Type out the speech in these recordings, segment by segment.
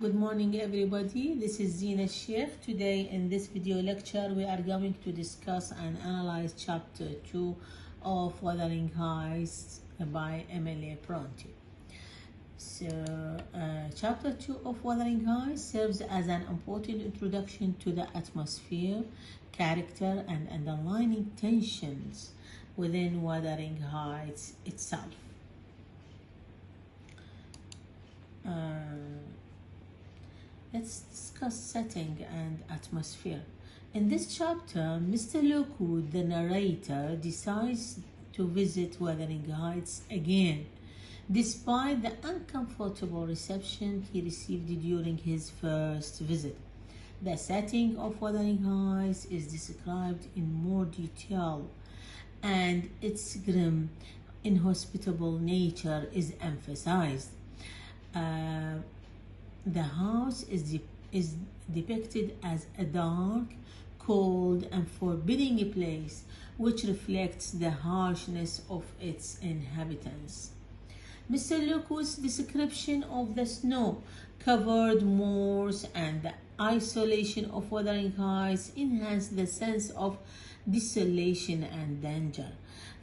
Good morning everybody, this is Zina Sheikh. Today in this video lecture we are going to discuss and analyze chapter 2 of Wuthering Heights by Emily Bronte. So chapter 2 of Wuthering Heights serves as an important introduction to the atmosphere, character and underlying tensions within Wuthering Heights itself. Let's discuss setting and atmosphere. In this chapter, Mr. Lockwood, the narrator, decides to visit Wuthering Heights again, despite the uncomfortable reception he received during his first visit. The setting of Wuthering Heights is described in more detail, and its grim, inhospitable nature is emphasized. The house is depicted as a dark, cold, and forbidding place, which reflects the harshness of its inhabitants. Mr. Lockwood's description of the snow-covered moors and the isolation of Wuthering Heights enhance the sense of desolation and danger.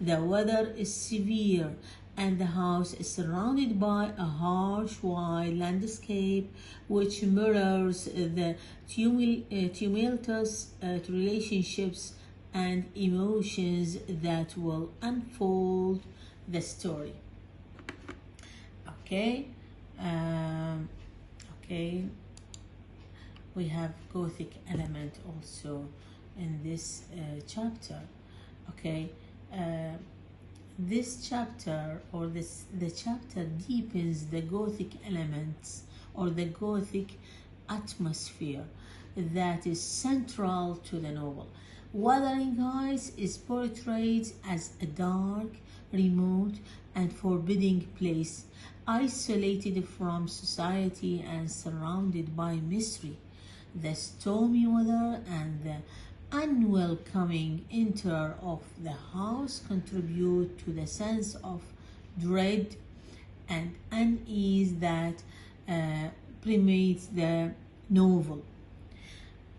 The weather is severe, and the house is surrounded by a harsh, wild landscape which mirrors the tumultuous relationships and emotions that will unfold the story. Okay, we have Gothic element also in this chapter. This chapter the chapter deepens the Gothic elements or the Gothic atmosphere that is central to the novel. Wuthering Heights is portrayed as a dark, remote, and forbidding place, isolated from society and surrounded by mystery. The stormy weather and the unwelcoming interior of the house contribute to the sense of dread and unease that permeates the novel.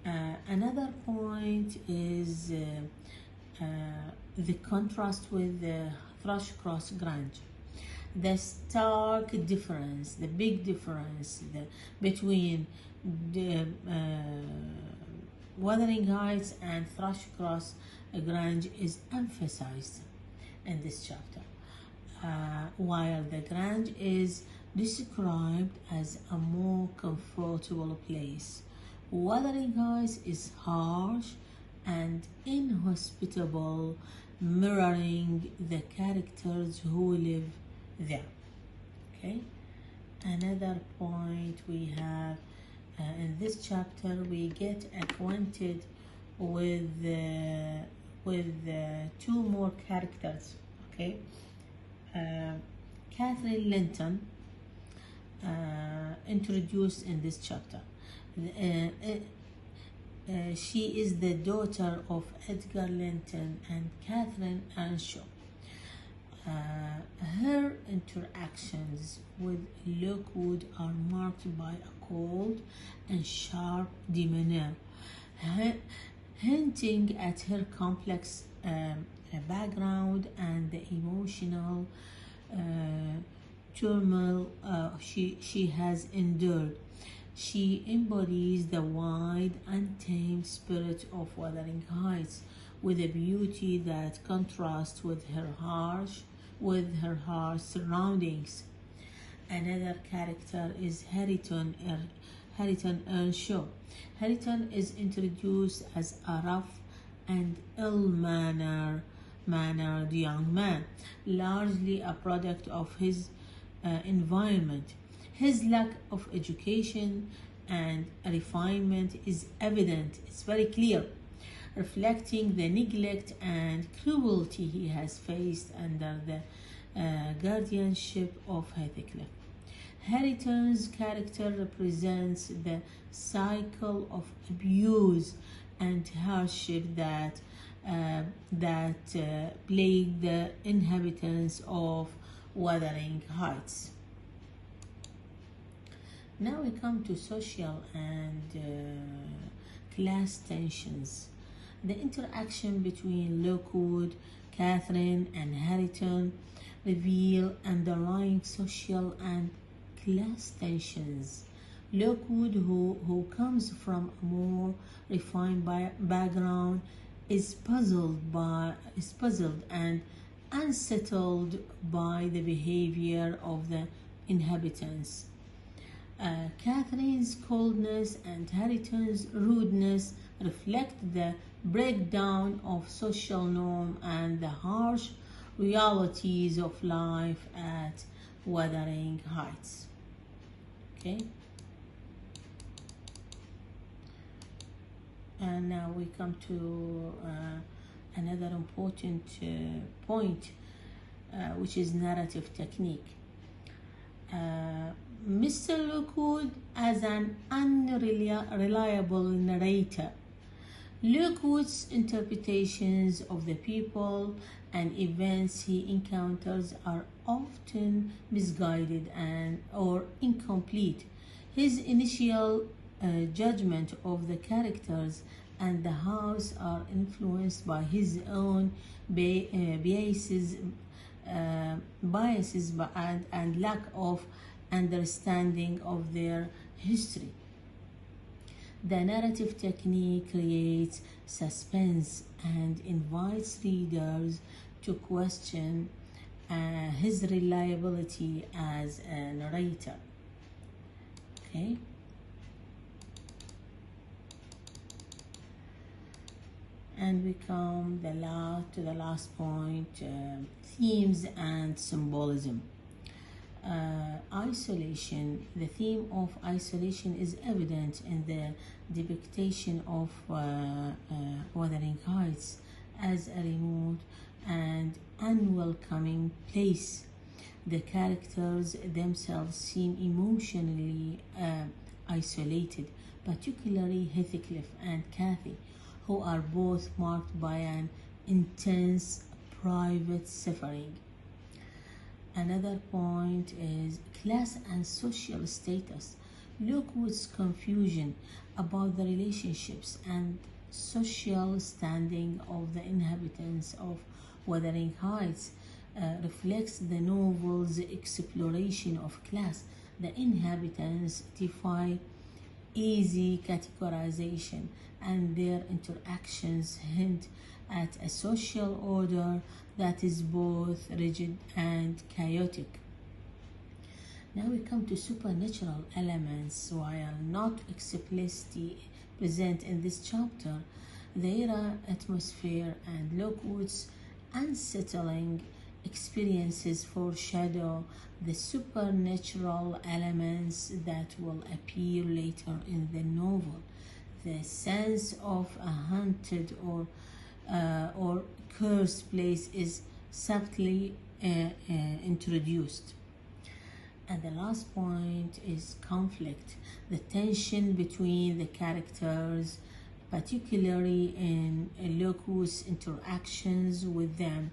Another point is the contrast with the Thrushcross Grange. The stark difference, the big difference between the Wuthering Heights and Thrushcross Grange is emphasized in this chapter, while the Grange is described as a more comfortable place. Wuthering Heights is harsh and inhospitable, mirroring the characters who live there. Okay, another point we have in this chapter, we get acquainted with two more characters. Okay, Catherine Linton, introduced in this chapter. She is the daughter of Edgar Linton and Catherine Earnshaw. Her interactions with Lockwood are marked by a cold and sharp demeanor, hinting at her complex background and the emotional turmoil she has endured. She embodies the wild, untamed spirit of Wuthering Heights with a beauty that contrasts with her harsh surroundings. Another character is Harrington Earnshaw. Harrington is introduced as a rough and ill-mannered young man, largely a product of his environment. His lack of education and refinement is evident, it's very clear, reflecting the neglect and cruelty he has faced under the guardianship of Heathcliff. Harrington's character represents the cycle of abuse and hardship that plague the inhabitants of Wuthering Heights. Now we come to social and class tensions. The interaction between Lockwood, Catherine, and Harrington reveal underlying social and class tensions. Lockwood, who comes from a more refined background, is puzzled and unsettled by the behavior of the inhabitants. Catherine's coldness and Harrington's rudeness reflect the breakdown of social norm and the harsh realities of life at Wuthering Heights. Okay. And now we come to another important point, which is narrative technique. Mr. Lockwood as an unreliable narrator. Lockwood's interpretations of the people and events he encounters are often misguided or incomplete. His initial judgment of the characters and the house are influenced by his own biases and lack of understanding of their history. The narrative technique creates suspense and invites readers to question his reliability as a narrator. Okay. And we come to the last point, themes and symbolism. Isolation. The theme of isolation is evident in the depiction of Wuthering Heights as a remote and unwelcoming place. The characters themselves seem emotionally isolated, particularly Heathcliff and Cathy, who are both marked by an intense private suffering. Another point is class and social status. Lockwood's confusion about the relationships and social standing of the inhabitants of Wuthering Heights reflects the novel's exploration of class. The inhabitants defy easy categorization, and their interactions hint at a social order that is both rigid and chaotic. Now we come to supernatural elements. While not explicitly present in this chapter, their atmosphere and Lockwood's unsettling experiences foreshadow the supernatural elements that will appear later in the novel. The sense of a haunted or cursed place is subtly introduced. And the last point is conflict. The tension between the characters, particularly in Lockwood's interactions with them,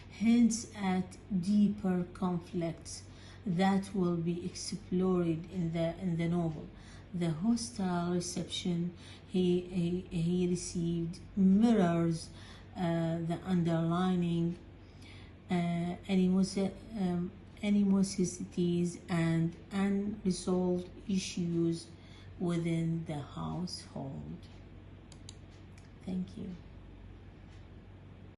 hints at deeper conflicts that will be explored in the novel. The hostile reception he received mirrors the underlying animosities and unresolved issues within the household. Thank you.